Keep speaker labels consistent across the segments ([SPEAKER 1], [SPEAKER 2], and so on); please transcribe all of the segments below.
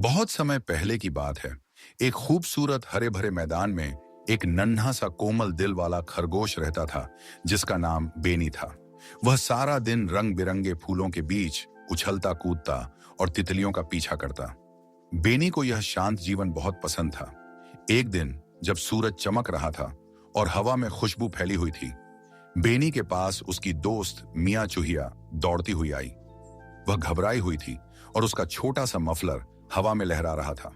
[SPEAKER 1] बहुत समय पहले की बात है। एक खूबसूरत हरे भरे मैदान में एक नन्हा सा कोमल दिल वाला खरगोश रहता था, जिसका नाम बेनी था। वह सारा दिन रंग बिरंगे फूलों के बीच उछलता कूदता और तितलियों का पीछा करता। बेनी को यह शांत जीवन बहुत पसंद था। एक दिन जब सूरज चमक रहा था और हवा में खुशबू फैली हुई थी, बेनी के पास उसकी दोस्त मियाँ चूहिया दौड़ती हुई आई। वह घबराई हुई थी और उसका छोटा सा मफलर हवा में लहरा रहा था।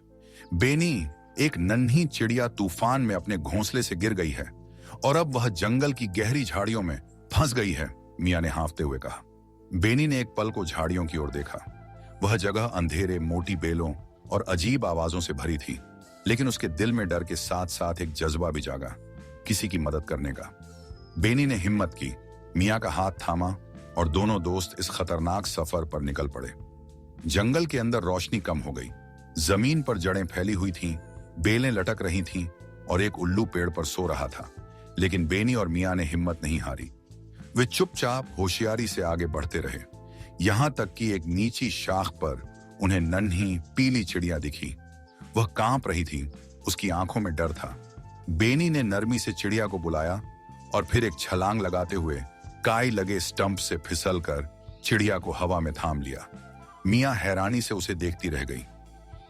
[SPEAKER 1] बेनी, एक नन्ही चिड़िया तूफान में अपने घोंसले से गिर गई है और अब वह जंगल की गहरी झाड़ियों में फंस गई है, मियाँ ने हाँफते हुए कहा। बेनी ने एक पल को झाड़ियों की ओर देखा। वह जगह अंधेरे, मोटी बेलों और अजीब आवाजों से भरी थी, लेकिन उसके दिल में डर के साथ साथ एक जज्बा भी जागा, किसी की मदद करने का। बेनी ने हिम्मत की, मियाँ का हाथ थामा और दोनों दोस्त इस खतरनाक सफर पर निकल पड़े। जंगल के अंदर रोशनी कम हो गई। जमीन पर जड़ें फैली हुई थीं, बेलें लटक रही थीं और एक उल्लू पेड़ पर सो रहा था। लेकिन बेनी और मियाँ ने हिम्मत नहीं हारी। वे चुपचाप होशियारी से आगे बढ़ते रहे, यहां तक कि एक नीची शाख पर उन्हें नन्ही पीली चिड़िया दिखी। वह कांप रही थी, उसकी आंखों में डर था। बेनी ने नरमी से चिड़िया को बुलाया और फिर एक छलांग लगाते हुए काई लगे स्टंप से फिसलकर चिड़िया को हवा में थाम लिया। मियाँ हैरानी से उसे देखती रह गई।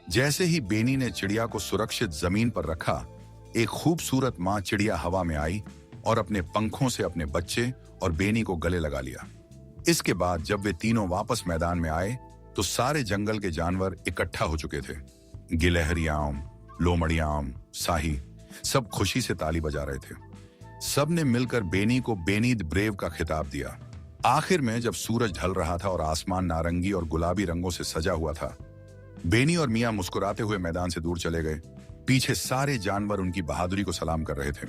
[SPEAKER 1] जैसे ही बेनी ने चिड़िया को सुरक्षित जमीन पर रखा, एक खूबसूरत माँ चिड़िया हवा में आई और अपने पंखों से अपने बच्चे और बेनी को गले लगा लिया। इसके बाद जब वे तीनों वापस मैदान में आए तो सारे जंगल के जानवर इकट्ठा हो चुके थे। गिलहरियां, लोमड़ियां, साही, सब खुशी से ताली बजा रहे थे। सब ने मिलकर बेनी को बेनी द ब्रेव का खिताब दिया। आखिर में जब सूरज ढल रहा था और आसमान नारंगी और गुलाबी रंगों से सजा हुआ था, बेनी और मियाँ मुस्कुराते हुए मैदान से दूर चले गए। पीछे सारे जानवर उनकी बहादुरी को सलाम कर रहे थे।